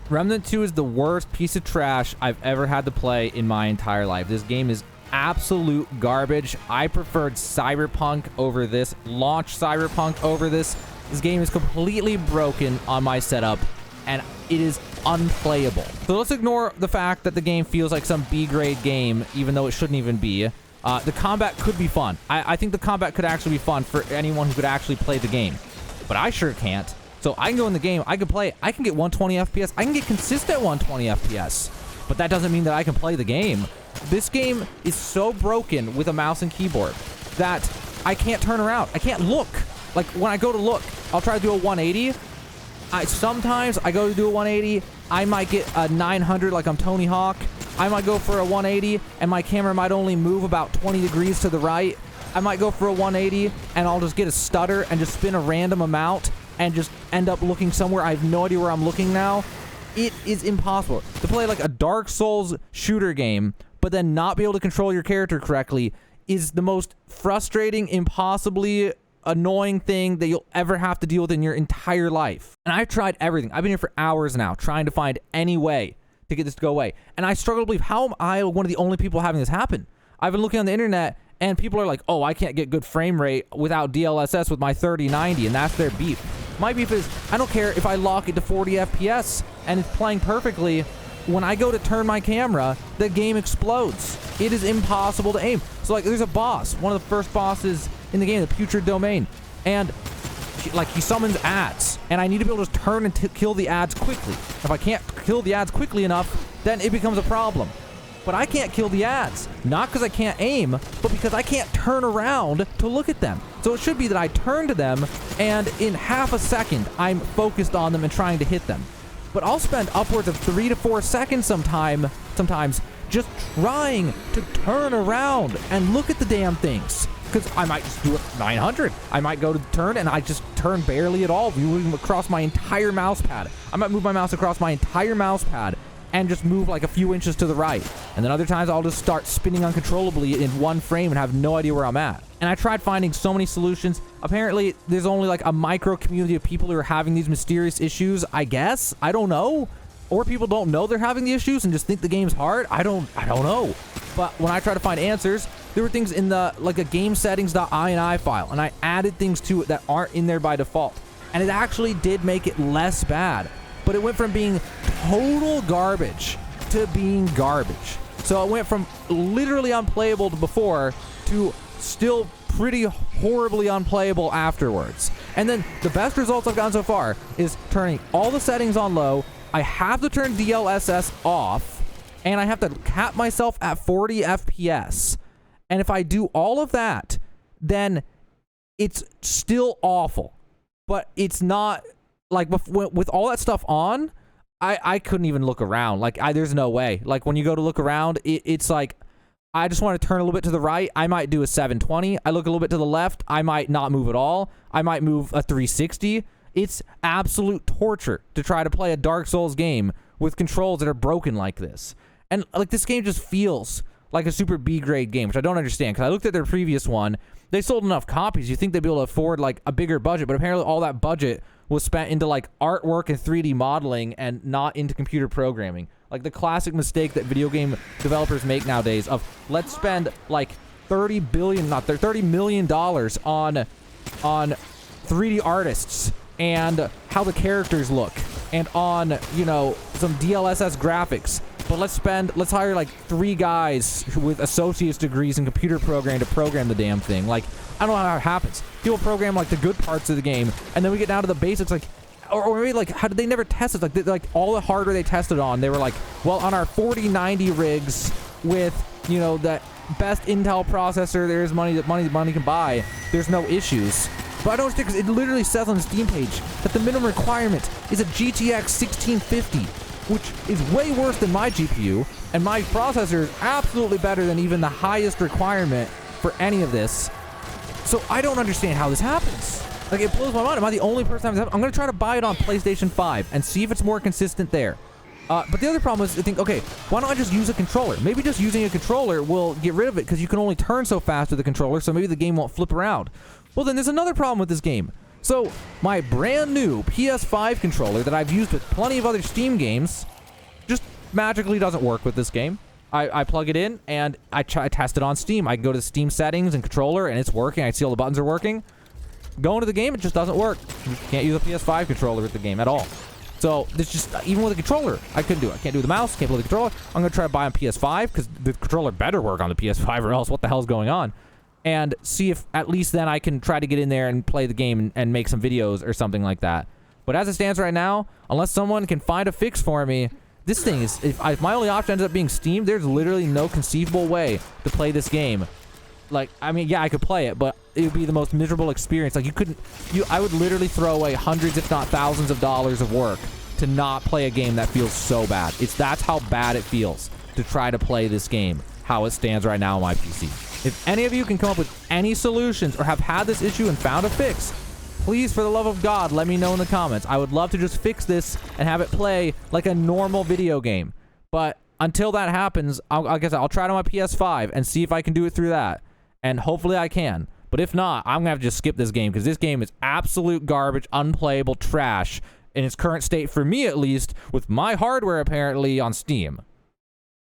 Remnant 2 is the worst piece of trash I've ever had to play in my entire life. This game is absolute garbage. I preferred Cyberpunk over this, launch Cyberpunk over this. This game is completely broken on my setup, and it is unplayable. So let's ignore the fact that the game feels like some B-grade game, even though it shouldn't even be. The combat could be fun. I think the combat could actually be fun for anyone who could actually play the game, but I sure can't. So I can go in the game, I can play, I can get 120 FPS, I can get consistent 120 FPS, but that doesn't mean that I can play the game. This game is so broken with a mouse and keyboard that I can't turn around. I can't look. Like, when I go to look, I'll try to do a 180. Sometimes I go to do a 180, I might get a 900 like I'm Tony Hawk. I might go for a 180, and my camera might only move about 20 degrees to the right. I might go for a 180, and I'll just get a stutter and just spin a random amount and just end up looking somewhere. I have no idea where I'm looking now. It is impossible to play like a Dark Souls shooter game, but then not be able to control your character correctly is the most frustrating, impossibly annoying thing that you'll ever have to deal with in your entire life. And I've tried everything. I've been here for hours now trying to find any way to get this to go away. And I struggle to believe, how am I one of the only people having this happen? I've been looking on the internet, and people are like, oh, I can't get good frame rate without DLSS with my 3090, and that's their beef. My beef is, I don't care if I lock it to 40 FPS and it's playing perfectly. When I go to turn my camera, the game explodes. It is impossible to aim. So, like, there's a boss, one of the first bosses in the game, the Putrid Domain, and he summons ads, and I need to be able to turn and kill the ads quickly. If I can't kill the ads quickly enough, then it becomes a problem. But I can't kill the ads, not because I can't aim, but because I can't turn around to look at them. So it should be that I turn to them, and in half a second, I'm focused on them and trying to hit them. But I'll spend upwards of 3 to 4 seconds sometimes just trying to turn around and look at the damn things. Because I might just do it 900. I might go to turn, and I just turn barely at all, moving across my entire mouse pad. I might move my mouse across my entire mouse pad and just move like a few inches to the right. And then other times I'll just start spinning uncontrollably in one frame and have no idea where I'm at. And I tried finding so many solutions. Apparently, there's only like a micro community of people who are having these mysterious issues, I guess. I don't know. Or people don't know they're having the issues and just think the game's hard. I don't know. But when I try to find answers, there were things in the, like a game settings.ini file, and I added things to it that aren't in there by default. And it actually did make it less bad. But it went from being total garbage to being garbage. So it went from literally unplayable to before to still pretty horribly unplayable afterwards. And then the best results I've gotten so far is turning all the settings on low. I have to turn DLSS off, and I have to cap myself at 40 FPS. And if I do all of that, then it's still awful. But it's not... Like, with all that stuff on, I couldn't even look around. Like, there's no way. Like, when you go to look around, it's like, I just want to turn a little bit to the right. I might do a 720. I look a little bit to the left. I might not move at all. I might move a 360. It's absolute torture to try to play a Dark Souls game with controls that are broken like this. And, like, this game just feels like a super B-grade game, which I don't understand, because I looked at their previous one. They sold enough copies. You think they'd be able to afford, like, a bigger budget, but apparently all that budget was spent into, like, artwork and 3D modeling and not into computer programming. Like, the classic mistake that video game developers make nowadays of, let's spend, like, $30 million on 3D artists and how the characters look and on, you know, some DLSS graphics. But let's hire like 3 guys with associate's degrees in computer programming to program the damn thing. Like, I don't know how it happens. People program like the good parts of the game, and then we get down to the basics, like, or maybe like, how did they never test it? Like all the hardware they tested on, they were like, well, on our 4090 rigs with, you know, that best Intel processor there's money can buy, there's no issues. But I don't understand, because it literally says on the Steam page that the minimum requirement is a GTX 1650. Which is way worse than my GPU, and my processor is absolutely better than even the highest requirement for any of this. So I don't understand how this happens. Like, it blows my mind. Am I the only person having this happen? I'm going to try to buy it on PlayStation 5 and see if it's more consistent there. But the other problem is, I think, okay, why don't I just use a controller? Maybe just using a controller will get rid of it, because you can only turn so fast with the controller, so maybe the game won't flip around. Well, then there's another problem with this game. So my brand new PS5 controller that I've used with plenty of other Steam games just magically doesn't work with this game. I plug it in and I test it on Steam. I can go to Steam settings and controller and it's working. I see all the buttons are working. Going to the game, it just doesn't work. You can't use a PS5 controller with the game at all. So this just, even with a controller, I couldn't do it. I can't do the mouse, can't play the controller. I'm going to try to buy on PS5 because the controller better work on the PS5 or else what the hell's going on? And see if at least then I can try to get in there and play the game and make some videos or something like that. But as it stands right now, unless someone can find a fix for me, this thing is, if my only option ends up being Steam, there's literally no conceivable way to play this game. Like, I mean, yeah, I could play it, but it would be the most miserable experience. Like, I would literally throw away hundreds, if not thousands of dollars of work to not play a game that feels so bad. That's how bad it feels to try to play this game, how it stands right now on my PC. If any of you can come up with any solutions or have had this issue and found a fix, please, for the love of God, let me know in the comments. I would love to just fix this and have it play like a normal video game. But until that happens, I guess I'll try it on my PS5 and see if I can do it through that. And hopefully I can. But if not, I'm going to have to just skip this game because this game is absolute garbage, unplayable trash in its current state, for me at least, with my hardware apparently on Steam.